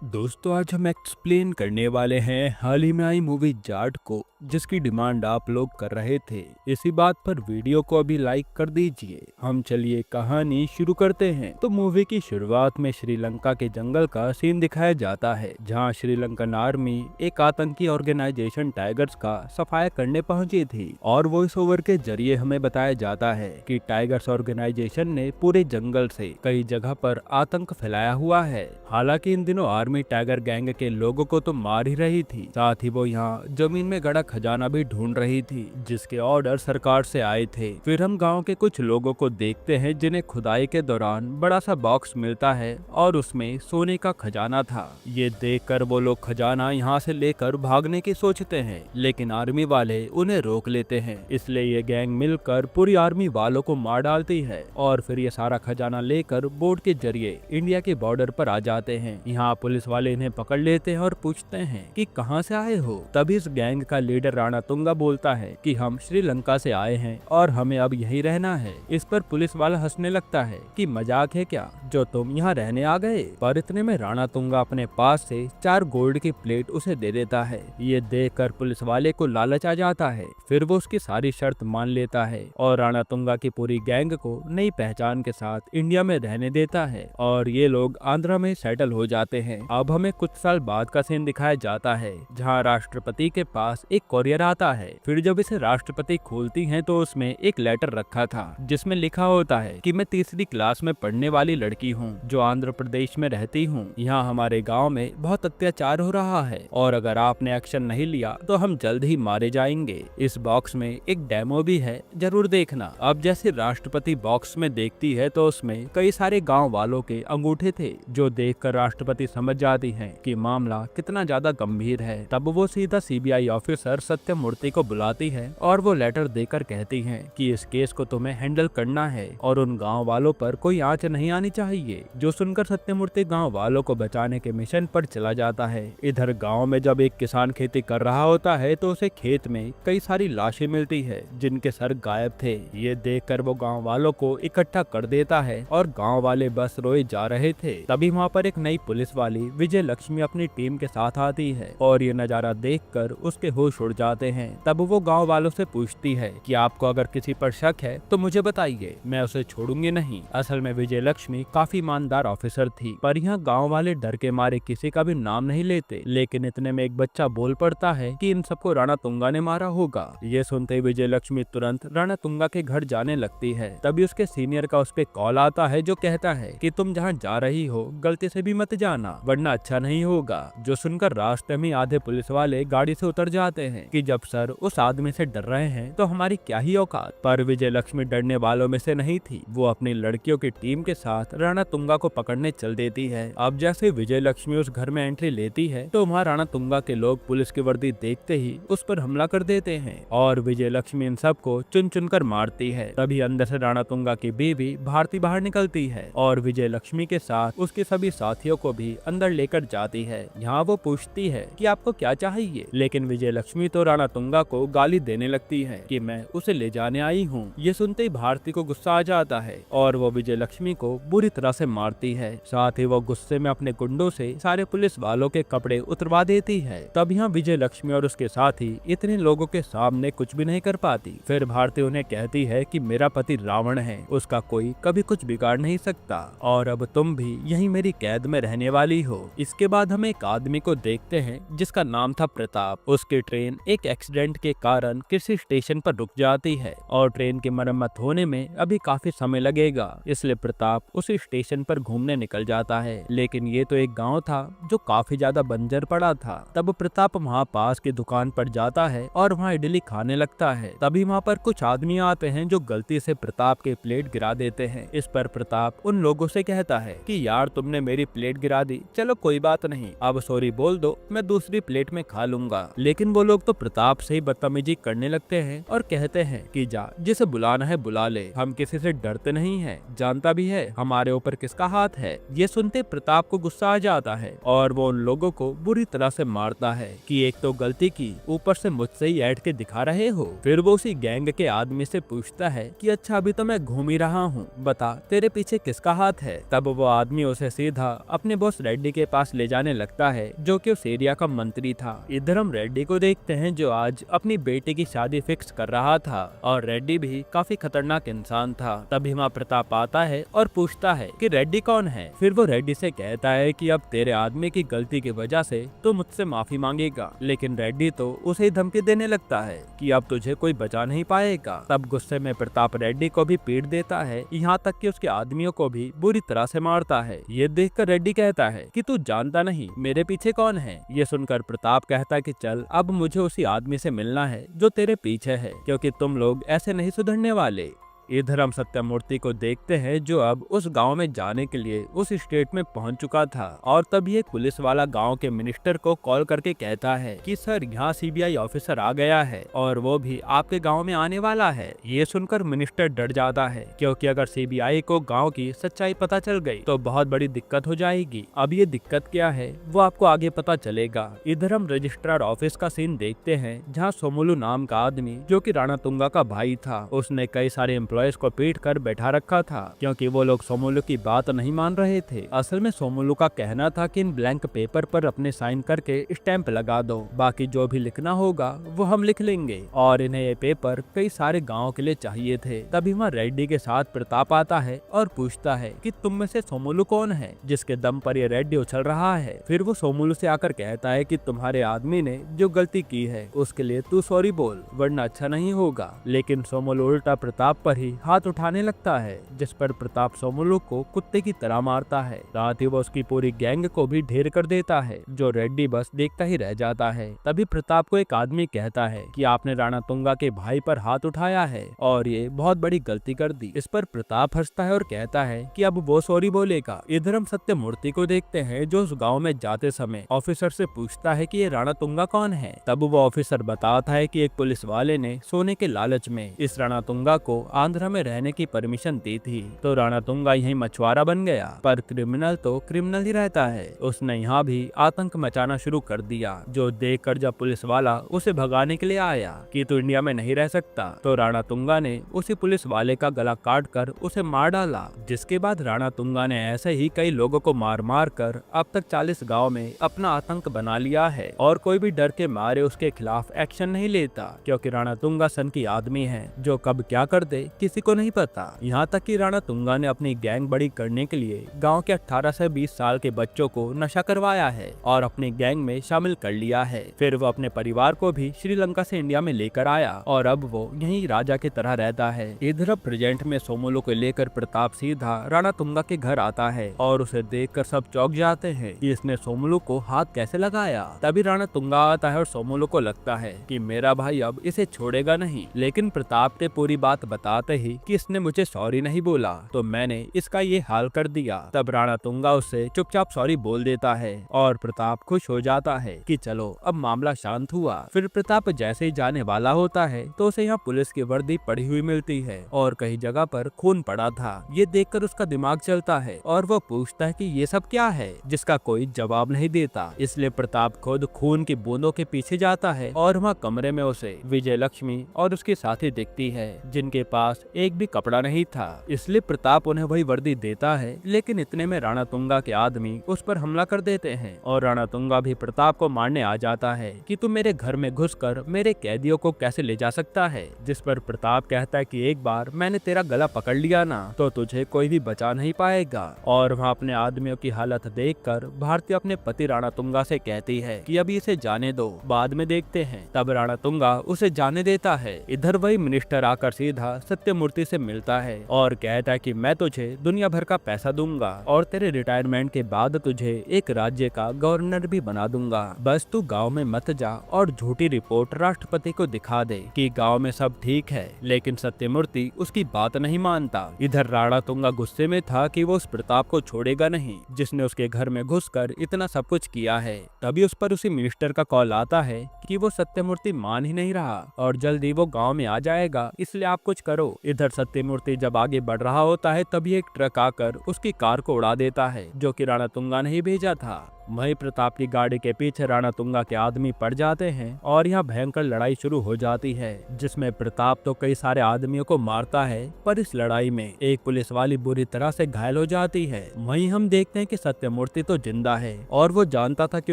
दोस्तों, आज हम एक्सप्लेन करने वाले हैं हाल ही में आई मूवी जाट को, जिसकी डिमांड आप लोग कर रहे थे। इसी बात पर वीडियो को अभी लाइक कर दीजिए। हम चलिए कहानी शुरू करते हैं। तो मूवी की शुरुआत में श्रीलंका के जंगल का सीन दिखाया जाता है, जहां श्रीलंकन आर्मी एक आतंकी ऑर्गेनाइजेशन टाइगर्स का सफाया करने पहुंची थी। और वॉइस ओवर के जरिए हमें बताया जाता है कि टाइगर्स ऑर्गेनाइजेशन ने पूरे जंगल से कई जगह पर आतंक फैलाया हुआ है। हालांकि इन दिनों आर्मी टाइगर गैंग के लोगों को तो मार ही रही थी, साथ ही वो यहाँ जमीन में गड़ा खजाना भी ढूंढ रही थी, जिसके ऑर्डर सरकार से आए थे। फिर हम गांव के कुछ लोगों को देखते हैं, जिन्हें खुदाई के दौरान बड़ा सा बॉक्स मिलता है और उसमें सोने का खजाना था। ये देखकर वो लोग खजाना यहाँ से लेकर भागने की सोचते हैं, लेकिन आर्मी वाले उन्हें रोक लेते हैं। इसलिए ये गैंग मिलकर पूरी आर्मी वालों को मार डालती है और फिर ये सारा खजाना लेकर बोट के जरिए इंडिया के बॉर्डर पर आ जाते हैं। यहाँ पुलिस वाले इन्हें पकड़ लेते हैं और पूछते हैं कि कहाँ से आए हो। तभी इस गैंग का लीडर रणतुंगा बोलता है कि हम श्रीलंका से आए हैं और हमें अब यहीं रहना है। इस पर पुलिस वाला हंसने लगता है कि मजाक है क्या जो तुम यहाँ रहने आ गए। पर इतने में रणतुंगा अपने पास से 4 गोल्ड की प्लेट उसे दे देता है। ये देखकर पुलिस वाले को लालच आ जाता है। फिर वो उसकी सारी शर्त मान लेता है और रणतुंगा की पूरी गैंग को नई पहचान के साथ इंडिया में रहने देता है और ये लोग आंध्रा में सेटल हो जाते हैं। अब हमें कुछ साल बाद का सीन दिखाया जाता है, जहां राष्ट्रपति के पास एक कोरियर आता है। फिर जब इसे राष्ट्रपति खोलती हैं तो उसमें एक लेटर रखा था, जिसमें लिखा होता है कि मैं 3री क्लास में पढ़ने वाली लड़की हूं, जो आंध्र प्रदेश में रहती हूं। यहाँ हमारे गांव में बहुत अत्याचार हो रहा है और अगर आपने एक्शन नहीं लिया तो हम जल्द ही मारे जाएंगे। इस बॉक्स में एक डेमो भी है, जरूर देखना। अब जैसे राष्ट्रपति बॉक्स में देखती है तो उसमें कई सारे गाँव वालों के अंगूठे थे, जो देखकर राष्ट्रपति समझ जाती हैं कि मामला कितना ज्यादा गंभीर है। तब वो सीधा सीबीआई ऑफिसर सत्यमूर्ति को बुलाती है और वो लेटर देकर कहती हैं कि इस केस को तुम्हें हैंडल करना है और उन गांव वालों पर कोई आंच नहीं आनी चाहिए। जो सुनकर सत्यमूर्ति गांव वालों को बचाने के मिशन पर चला जाता है। इधर गाँव में जब एक किसान खेती कर रहा होता है तो उसे खेत में कई सारी लाशें मिलती है, जिनके सर गायब थे। ये देखकर वो गाँव वालों को इकट्ठा कर देता है और गाँव वाले बस रोए जा रहे थे। तभी वहाँ पर एक नई पुलिस वाली विजय लक्ष्मी अपनी टीम के साथ आती है और ये नजारा देखकर उसके होश उड़ जाते हैं। तब वो गांव वालों से पूछती है कि आपको अगर किसी पर शक है तो मुझे बताइए, मैं उसे छोड़ूंगी नहीं। असल में विजय लक्ष्मी काफी ईमानदार ऑफिसर थी, पर यहाँ गांव वाले डर के मारे किसी का भी नाम नहीं लेते। लेकिन इतने में एक बच्चा बोल पड़ता है कि इन सबको रणतुंगा ने मारा होगा। ये सुनते ही विजय लक्ष्मी तुरंत रणतुंगा के घर जाने लगती है। तभी उसके सीनियर का उस पे कॉल आता है, जो कहता है कि तुम जहाँ जा रही हो गलती से भी मत जाना, वरना अच्छा नहीं होगा। जो सुनकर रास्ते में आधे पुलिस वाले गाड़ी से उतर जाते हैं कि जब सर उस आदमी से डर रहे हैं तो हमारी क्या ही औकात। पर विजय लक्ष्मी डरने वालों में से नहीं थी। वो अपनी लड़कियों की टीम के साथ रणतुंगा को पकड़ने चल देती है। अब जैसे विजय लक्ष्मी उस घर में एंट्री लेती है तो वहाँ रणतुंगा के लोग पुलिस की वर्दी देखते ही उस पर हमला कर देते हैं और विजय लक्ष्मी इन सबको चुन चुन कर मारती है। तभी अंदर से रणतुंगा की बीवी भारती बाहर निकलती है और विजय लक्ष्मी के साथ उसके सभी साथियों को भी अंदर लेकर जाती है। यहाँ वो पूछती है कि आपको क्या चाहिए, लेकिन विजय लक्ष्मी तो रणतुंगा को गाली देने लगती है कि मैं उसे ले जाने आई हूँ। ये सुनते ही भारती को गुस्सा आ जाता है और वो विजय लक्ष्मी को बुरी तरह से मारती है। साथ ही वो गुस्से में अपने गुंडों से सारे पुलिस वालों के कपड़े उतरवा देती है। तब यहाँ विजय लक्ष्मी और उसके साथी इतने लोगों के सामने कुछ भी नहीं कर पाती। फिर भारती उन्हें कहती है कि मेरा पति रावण है, उसका कोई कभी कुछ बिगाड़ नहीं सकता और अब तुम भी यही मेरी कैद में रहने वाली हो। इसके बाद हम एक आदमी को देखते हैं जिसका नाम था प्रताप। उसकी ट्रेन एक एक्सीडेंट के कारण किसी स्टेशन पर रुक जाती है और ट्रेन की मरम्मत होने में अभी काफी समय लगेगा, इसलिए प्रताप उसी स्टेशन पर घूमने निकल जाता है। लेकिन ये तो एक गांव था जो काफी ज्यादा बंजर पड़ा था। तब प्रताप वहाँ पास की दुकान पर जाता है और वहाँ इडली खाने लगता है। तभी वहाँ पर कुछ आदमी आते हैं जो गलती से प्रताप के प्लेट गिरा देते हैं। इस पर प्रताप उन लोगों से कहता है कि यार तुमने मेरी प्लेट गिरा दी, चलो कोई बात नहीं, अब सॉरी बोल दो, मैं दूसरी प्लेट में खा लूंगा। लेकिन वो लोग तो प्रताप से ही बदतमीजी करने लगते हैं और कहते हैं कि जा, जिसे बुलाना है बुला ले, हम किसी से डरते नहीं हैं, जानता भी है हमारे ऊपर किसका हाथ है। ये सुनते प्रताप को गुस्सा आ जाता है और वो उन लोगों को बुरी तरह से मारता है कि एक तो गलती की, ऊपर से मुझसे ही ऐड के दिखा रहे हो। फिर वो उसी गैंग के आदमी से पूछता है कि अच्छा अभी तो मैं घूम ही रहा हूँ, बता तेरे पीछे किसका हाथ है। तब वो आदमी उसे सीधा अपने बॉस रेड्डी के पास ले जाने लगता है जो कि उस एरिया का मंत्री था। इधर हम रेड्डी को देखते हैं जो आज अपनी बेटे की शादी फिक्स कर रहा था और रेड्डी भी काफी खतरनाक इंसान था। तभी वहाँ प्रताप आता है और पूछता है कि रेड्डी कौन है। फिर वो रेड्डी से कहता है कि अब तेरे आदमी की गलती की वजह से तो मुझसे माफी मांगेगा, लेकिन रेड्डी तो उसे धमकी देने लगता है कि अब तुझे कोई बचा नहीं पाएगा। तब गुस्से में प्रताप रेड्डी को भी पीट देता है, यहाँ तक कि उसके आदमियों को भी बुरी तरह से मारता है। ये देखकर रेड्डी कहता है कि तू जानता नहीं मेरे पीछे कौन है। ये सुनकर प्रताप कहता है कि चल अब मुझे उसी आदमी से मिलना है जो तेरे पीछे है, क्योंकि तुम लोग ऐसे नहीं सुधरने वाले। इधर हम सत्यमूर्ति को देखते हैं जो अब उस गांव में जाने के लिए उस स्टेट में पहुंच चुका था और तभी एक पुलिस वाला गांव के मिनिस्टर को कॉल करके कहता है कि सर यहाँ सीबीआई ऑफिसर आ गया है और वो भी आपके गांव में आने वाला है। ये सुनकर मिनिस्टर डर जाता है क्योंकि अगर सीबीआई को गाँव की सच्चाई पता चल गई तो बहुत बड़ी दिक्कत हो जाएगी। अब ये दिक्कत क्या है वो आपको आगे पता चलेगा। इधर हम रजिस्ट्रार ऑफिस का सीन देखते हैं जहाँ सोमुलू नाम का आदमी जो कि राणा तुंगा का भाई था, उसने कई सारे को पीट कर बैठा रखा था क्योंकि वो लोग सोमुलू की बात नहीं मान रहे थे। असल में सोमुलू का कहना था कि इन ब्लैंक पेपर पर अपने साइन करके स्टैंप लगा दो, बाकी जो भी लिखना होगा वो हम लिख लेंगे। और इन्हें ये पेपर कई सारे गाँव के लिए चाहिए थे। तभी वहाँ रेड्डी के साथ प्रताप आता है और पूछता है कि तुम में से सोमुलू कौन है जिसके दम पर ये रेड्डी उछल रहा है। फिर वो सोमुलू से आकर कहता है कि तुम्हारे आदमी ने जो गलती की है उसके लिए तू सॉरी बोल, वरना अच्छा नहीं होगा। लेकिन सोमुलू उल्टा प्रताप पर ही हाथ उठाने लगता है, जिस पर प्रताप सोमुलू को कुत्ते की तरह मारता है। साथ ही वो उसकी पूरी गैंग को भी ढेर कर देता है, जो रेड्डी बस देखता ही रह जाता है। तभी प्रताप को एक आदमी कहता है कि आपने राणा तुंगा के भाई पर हाथ उठाया है और ये बहुत बड़ी गलती कर दी। इस पर प्रताप हंसता है और कहता है कि अब वो सॉरी बोलेगा। इधर हम सत्यमूर्ति को देखते हैं जो उस गाँव में जाते समय ऑफिसर से पूछता है कि ये राणा तुंगा कौन है। तब वो ऑफिसर बताता है कि एक पुलिस वाले ने सोने के लालच में इस राणा तुंगा को आंध्र में रहने की परमिशन दी थी, तो राणा तुंगा यही मछुआरा बन गया। पर क्रिमिनल तो क्रिमिनल ही रहता है, उसने यहाँ भी आतंक मचाना शुरू कर दिया। जो देखकर जब पुलिस वाला उसे भगाने के लिए आया कि तू इंडिया में नहीं रह सकता, तो राणा तुंगा ने उसी पुलिस वाले का गला काट कर उसे मार डाला। जिसके बाद राणा तुंगा ने ऐसे ही कई लोगों को मार मार कर अब तक 40 गाँव में अपना आतंक बना लिया है और कोई भी डर के मारे उसके खिलाफ एक्शन नहीं लेता, क्योंकि राणा तुंगा सन की आदमी है जो कब क्या कर दे किसी को नहीं पता। यहाँ तक कि राणा तुंगा ने अपनी गैंग बड़ी करने के लिए गांव के 18 से 20 साल के बच्चों को नशा करवाया है और अपनी गैंग में शामिल कर लिया है। फिर वो अपने परिवार को भी श्रीलंका से इंडिया में लेकर आया और अब वो यहीं राजा की तरह रहता है। इधर अब प्रेजेंट में सोमुलू को लेकर प्रताप सीधा राणा तुंगा के घर आता है और उसे देखकर सब चौंक जाते हैं कि इसने सोमुलू को हाथ कैसे लगाया। तभी राणा तुंगा आता है और सोमुलू को लगता है कि मेरा भाई अब इसे छोड़ेगा नहीं, लेकिन प्रताप ने पूरी बात बताते ही कि इसने मुझे सॉरी नहीं बोला तो मैंने इसका ये हाल कर दिया। तब राणा तुंगा उससे चुपचाप सॉरी बोल देता है और प्रताप खुश हो जाता है कि चलो अब मामला शांत हुआ। फिर प्रताप जैसे ही जाने वाला होता है तो उसे यहाँ पुलिस की वर्दी पड़ी हुई मिलती है और कई जगह पर खून पड़ा था। ये देखकर उसका दिमाग चलता है और वो पूछता है कि ये सब क्या है, जिसका कोई जवाब नहीं देता। इसलिए प्रताप खुद खून की बूंदों के पीछे जाता है और वहाँ कमरे में उसे विजय लक्ष्मी और उसके साथी दिखती है जिनके पास एक भी कपड़ा नहीं था। इसलिए प्रताप उन्हें वही वर्दी देता है, लेकिन इतने में राणा तुंगा के आदमी उस पर हमला कर देते हैं और राणा तुंगा भी प्रताप को मारने आ जाता है कि तू मेरे घर में घुसकर मेरे कैदियों को कैसे ले जा सकता है। जिस पर प्रताप कहता है कि एक बार मैंने तेरा गला पकड़ लिया ना तो तुझे कोई भी बचा नहीं पाएगा। और वहाँ अपने आदमियों की हालत देखकर भारती अपने पति राणा तुंगा से कहती है कि अभी इसे जाने दो, बाद में देखते हैं। तब राणा तुंगा उसे जाने देता है। इधर वही मिनिस्टर आकर सीधा सत्यमूर्ति से मिलता है और कहता है कि मैं तुझे दुनिया भर का पैसा दूंगा और तेरे रिटायरमेंट के बाद तुझे एक राज्य का गवर्नर भी बना दूंगा, बस तू गांव में मत जा और झूठी रिपोर्ट राष्ट्रपति को दिखा दे कि गांव में सब ठीक है। लेकिन सत्यमूर्ति उसकी बात नहीं मानता। इधर राणा तुंगा गुस्से में था कि वो उस प्रताप को छोड़ेगा नहीं जिसने उसके घर में घुसकर इतना सब कुछ किया है। तभी उस पर उसी मिनिस्टर का कॉल आता है कि वो सत्यमूर्ति मान ही नहीं रहा और जल्दी वो गांव में आ जाएगा, इसलिए आप कुछ करो। इधर सत्यमूर्ति जब आगे बढ़ रहा होता है तभी एक ट्रक आकर उसकी कार को उड़ा देता है, जो कि राणा तुंगा ने ही भेजा था। वहीं प्रताप की गाड़ी के पीछे राणा तुंगा के आदमी पड़ जाते हैं और यहाँ भयंकर लड़ाई शुरू हो जाती है, जिसमें प्रताप तो कई सारे आदमियों को मारता है, पर इस लड़ाई में एक पुलिस वाली बुरी तरह से घायल हो जाती है। वहीं हम देखते हैं कि सत्यमूर्ति तो जिंदा है और वो जानता था कि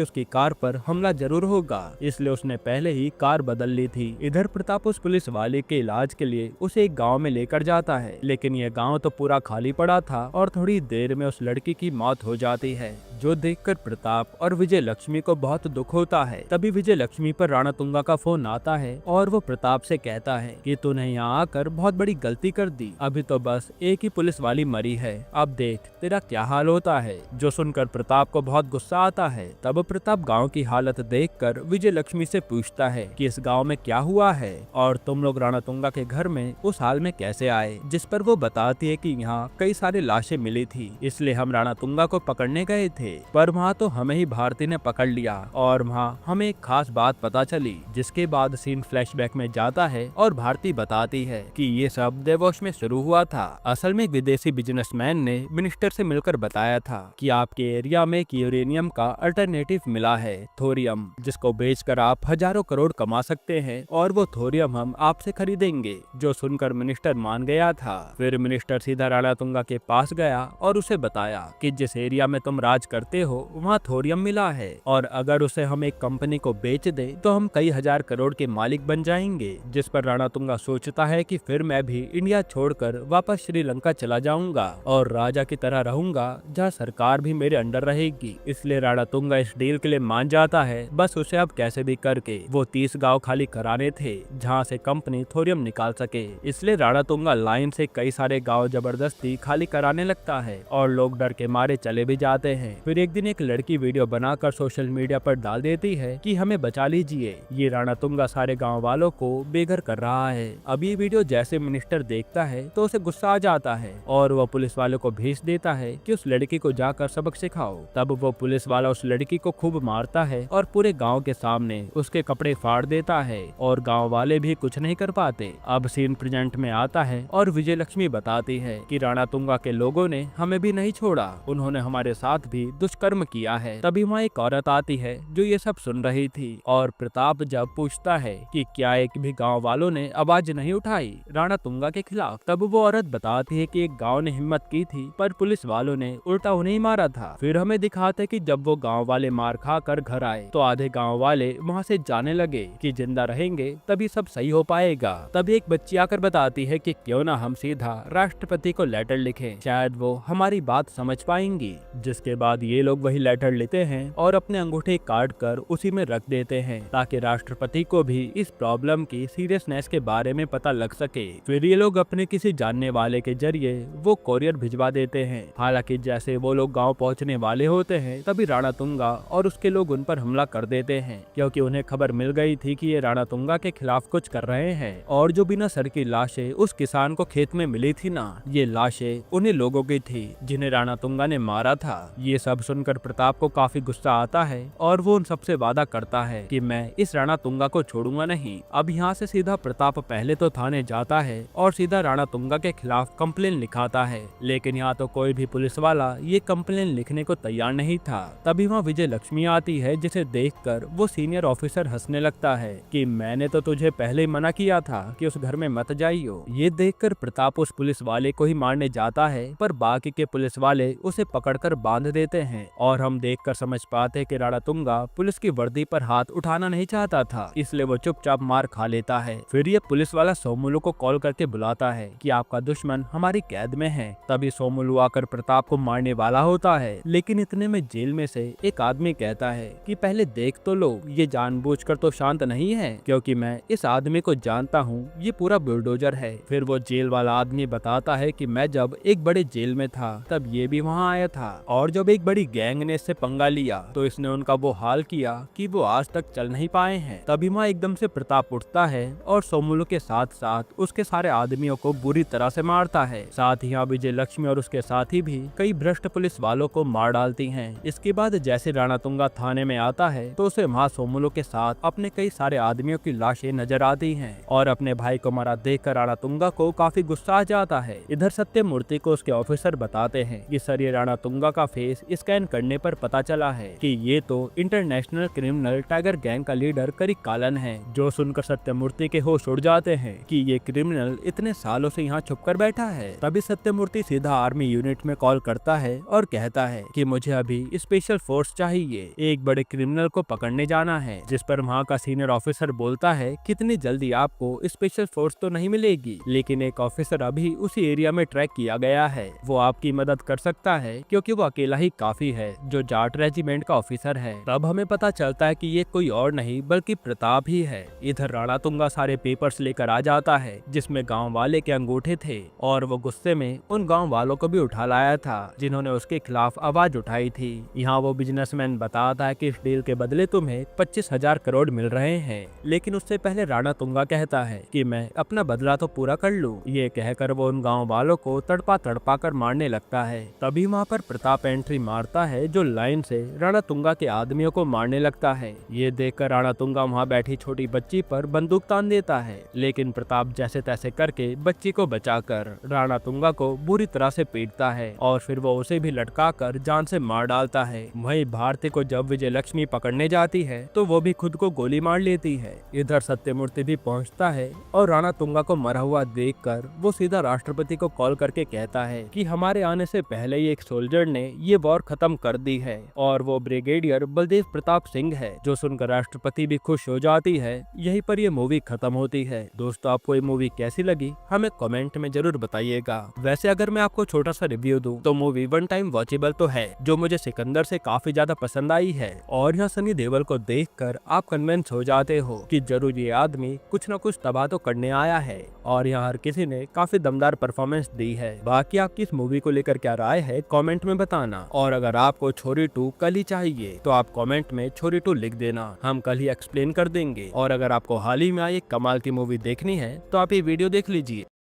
उसकी कार पर हमला जरूर होगा, इसलिए उसने पहले ही कार बदल ली थी। इधर प्रताप उस पुलिस वाले के इलाज के लिए उसे एक गाँव में लेकर जाता है, लेकिन यह गाँव तो पूरा खाली पड़ा था और थोड़ी देर में उस लड़की की मौत हो जाती है, जो देखकर प्रताप और विजय लक्ष्मी को बहुत दुख होता है। तभी विजय लक्ष्मी पर राणा तुंगा का फोन आता है और वो प्रताप से कहता है कि तूने यहाँ आकर बहुत बड़ी गलती कर दी, अभी तो बस एक ही पुलिस वाली मरी है, अब देख तेरा क्या हाल होता है। जो सुनकर प्रताप को बहुत गुस्सा आता है। तब प्रताप गाँव की हालत देखकर विजय लक्ष्मी से पूछता है कि इस गाँव में क्या हुआ है और तुम लोग राणा तुंगा के घर में उस हाल में कैसे आए, जिस पर वो बताती है कि यहाँ कई सारी लाशें मिली थी, इसलिए हम राणा तुंगा को पकड़ने गए थे, पर वहाँ तो हमें ही भारती ने पकड़ लिया और वहाँ हमें एक खास बात पता चली। जिसके बाद सीन फ्लैशबैक में जाता है और भारती बताती है कि ये सब देवोश में शुरू हुआ था। असल में एक विदेशी बिजनेसमैन ने मिनिस्टर से मिलकर बताया था कि आपके एरिया में यूरेनियम का अल्टरनेटिव मिला है, थोरियम, जिसको बेचकर आप हजारों करोड़ कमा सकते हैं और वो थोरियम हम आपसे खरीदेंगे। जो सुनकर मिनिस्टर मान गया था। फिर मिनिस्टर सीधा राणा तुंगा के पास गया और उसे बताया कि जिस एरिया में तुम राज करते हो वहाँ थोरियम मिला है और अगर उसे हम एक कंपनी को बेच दे तो हम कई हजार करोड़ के मालिक बन जाएंगे। जिस पर राणा तुंगा सोचता है कि फिर मैं भी इंडिया छोड़कर वापस श्रीलंका चला जाऊंगा और राजा की तरह रहूंगा, जहाँ सरकार भी मेरे अंडर रहेगी। इसलिए राणा तुंगा इस डील के लिए मान जाता है। बस उसे अब कैसे भी करके वो 30 गाँव खाली कराने थे जहाँ से कंपनी थोरियम निकाल सके। इसलिए राणा तुंगा लाइन से कई सारे गाँव जबरदस्ती खाली कराने लगता है और लोग डर के मारे चले भी जाते हैं। फिर एक दिन एक लड़की वीडियो बनाकर सोशल मीडिया पर डाल देती है कि हमें बचा लीजिए, ये राणा तुंगा सारे गांव वालों को बेघर कर रहा है। अब ये वीडियो जैसे मिनिस्टर देखता है तो उसे गुस्सा आ जाता है और वो पुलिस वालों को भेज देता है कि उस लड़की को जाकर सबक सिखाओ। तब वो पुलिस वाला उस लड़की को खूब मारता है और पूरे गाँव के सामने उसके कपड़े फाड़ देता है और गाँव वाले भी कुछ नहीं कर पाते। अब सीन प्रेजेंट में आता है और विजय लक्ष्मी बताती है कि राणा तुंगा के लोगों ने हमें भी नहीं छोड़ा, उन्होंने हमारे साथ भी दुष्कर्म किया है। तभी वहाँ एक औरत आती है जो ये सब सुन रही थी और प्रताप जब पूछता है कि क्या एक भी गांव वालों ने आवाज नहीं उठाई राणा तुंगा के खिलाफ, तब वो औरत बताती है कि एक गांव ने हिम्मत की थी पर पुलिस वालों ने उल्टा उन्हें ही मारा था। फिर हमें दिखाते हैं कि जब वो गांव वाले मार खा कर घर आए तो आधे गांव वाले वहाँ से जाने लगे कि जिंदा रहेंगे तभी सब सही हो पाएगा। तभी एक बच्ची आकर बताती है कि क्यों ना हम सीधा राष्ट्रपति को लेटर लिखें, शायद वो हमारी बात समझ पाएंगी। जिसके बाद ये लोग वही लेटर लेते हैं और अपने अंगूठे काट कर उसी में रख देते हैं ताकि राष्ट्रपति को भी इस प्रॉब्लम की सीरियसनेस के बारे में पता लग सके। फिर ये लोग अपने किसी जानने वाले के जरिए वो कोरियर भिजवा देते हैं। हालांकि जैसे वो लोग गांव पहुंचने वाले होते हैं तभी राणा तुंगा और उसके लोग उन पर हमला कर देते हैं, क्योंकि उन्हें खबर मिल गई थी कि ये राणा तुंगा के खिलाफ कुछ कर रहे हैं और जो बिना सर की लाशें उस किसान को खेत में मिली थी ना, ये लाशें उन्हीं लोगों की थी जिन्हें राणा तुंगा ने मारा था। ये सब सुनकर प्रताप को काफी गुस्सा आता है और वो उन सबसे वादा करता है कि मैं इस राणा तुंगा को छोड़ूंगा नहीं। अब यहाँ से सीधा प्रताप पहले तो थाने जाता है और सीधा राणा तुंगा के खिलाफ कंप्लेन लिखाता है, लेकिन यहाँ तो कोई भी पुलिस वाला ये कंप्लेन लिखने को तैयार नहीं था। तभी वहाँ विजय लक्ष्मी आती है जिसे देखकर वो सीनियर ऑफिसर हंसने लगता है कि मैंने तो तुझे पहले ही मना किया था कि उस घर में मत जाइयो। ये देखकर प्रताप उस पुलिस वाले को ही मारने जाता है पर बाकी के पुलिस वाले उसे पकड़कर बांध देते हैं और हम देखकर समझ पाते हैं कि रणतुंगा पुलिस की वर्दी पर हाथ उठाना नहीं चाहता था, इसलिए वो चुपचाप मार खा लेता है। फिर ये पुलिस वाला सोमुलू को कॉल करके बुलाता है कि आपका दुश्मन हमारी कैद में है। तभी सोमुलू आकर प्रताप को मारने वाला होता है, लेकिन इतने में जेल में से एक आदमी कहता है कि पहले देख तो लो, ये जानबूझकर तो शांत नहीं है, क्योंकि मैं इस आदमी को जानता हूँ, ये पूरा बुलडोजर है। फिर वो जेल वाला आदमी बताता है कि मैं जब एक बड़े जेल में था तब ये भी वहाँ आया था, और जब एक बड़ी गैंग ने इससे पंगा लिया तो इसने उनका वो हाल किया कि वो आज तक चल नहीं पाए हैं। तभी वहाँ एकदम से प्रताप उठता है और सोमुलू के साथ साथ उसके सारे आदमियों को बुरी तरह से मारता है। साथ ही यहाँ विजय लक्ष्मी और उसके साथी भी कई भ्रष्ट पुलिस वालों को मार डालती हैं। इसके बाद जैसे रणतुंगा थाने में आता है तो उसे वहाँ सोमुलू के साथ अपने कई सारे आदमियों की लाशें नजर आती हैं और अपने भाई को मारा देखकर रणतुंगा को काफी गुस्सा आ जाता है। इधर सत्यमूर्ति को उसके ऑफिसर बताते हैं कि सर ये रणतुंगा का फेस स्कैन करने पर पता चला है कि ये तो इंटरनेशनल क्रिमिनल टाइगर गैंग का लीडर करिकालन है। जो सुनकर सत्यमूर्ति के होश उड़ जाते हैं कि ये क्रिमिनल इतने सालों से यहाँ छुप कर बैठा है। तभी सत्यमूर्ति सीधा आर्मी यूनिट में कॉल करता है और कहता है कि मुझे अभी स्पेशल फोर्स चाहिए, एक बड़े क्रिमिनल को पकड़ने जाना है। जिस पर वहाँ का सीनियर ऑफिसर बोलता है कितनी जल्दी आपको स्पेशल फोर्स तो नहीं मिलेगी, लेकिन एक ऑफिसर अभी उसी एरिया में ट्रैक किया गया है, वो आपकी मदद कर सकता है क्योंकि वो अकेला ही काफी है, जो जाट रेजिमेंट का ऑफिसर है। तब हमें पता चलता है कि ये कोई और नहीं बल्कि प्रताप ही है। इधर रणतुंगा सारे पेपर्स लेकर आ जाता है जिसमें गांव वाले के अंगूठे थे और वो गुस्से में उन गांव वालों को भी उठा लाया था जिन्होंने उसके खिलाफ आवाज उठाई थी। यहाँ वो बिजनेसमैन बताता है कि इस डील के बदले तुम्हें 25,000 करोड़ मिल रहे हैं, लेकिन उससे पहले रणतुंगा कहता है कि मैं अपना बदला तो पूरा कर लूं। ये कहकर वो उन गांव वालों को तड़पा तड़पा कर मारने लगता है। तभी वहाँ पर प्रताप एंट्री मारता है जो लाइन से रणतुंगा के आदमियों को मारने लगता है। ये देखकर रणतुंगा वहाँ बैठी छोटी बच्ची पर बंदूक तान देता है, लेकिन प्रताप जैसे तैसे करके बच्ची को बचाकर रणतुंगा को बुरी तरह से पीटता है और फिर वो उसे भी लटका कर जान से मार डालता है। वहीं भारती को जब विजय लक्ष्मी पकड़ने जाती है तो वो भी खुद को गोली मार लेती है। इधर सत्यमूर्ति भी पहुंचता है और रणतुंगा को मरा हुआ देखकर वो सीधा राष्ट्रपति को कॉल करके कहता है कि हमारे आने से पहले ही एक सोल्जर ने ये वॉर खत्म कर दी है और वो ब्रिगेडियर बलदेव प्रताप सिंह है। जो सुनकर राष्ट्रपति भी खुश हो जाती है। यहीं पर ये मूवी खत्म होती है। दोस्तों आपको ये मूवी कैसी लगी हमें कमेंट में जरूर बताइएगा। वैसे अगर मैं आपको छोटा सा रिव्यू दूं तो मूवी वन टाइम वॉचेबल तो है, जो मुझे सिकंदर से काफी ज्यादा पसंद आई है और यहाँ सनी देओल को देखकर आप कन्विंस हो जाते हो कि जरूर ये आदमी कुछ न कुछ तबाह तो करने आया है और यहाँ हर किसी ने काफी दमदार परफॉर्मेंस दी है। बाकी आपकी इस मूवी को लेकर क्या राय है कमेंट में बताना, और अगर आपको छोरी 2 कल ही चाहिए तो आप कमेंट में छोरी 2 लिख देना, हम कल ही एक्सप्लेन कर देंगे। और अगर आपको हाल ही में आई एक कमाल की मूवी देखनी है तो आप ये वीडियो देख लीजिए।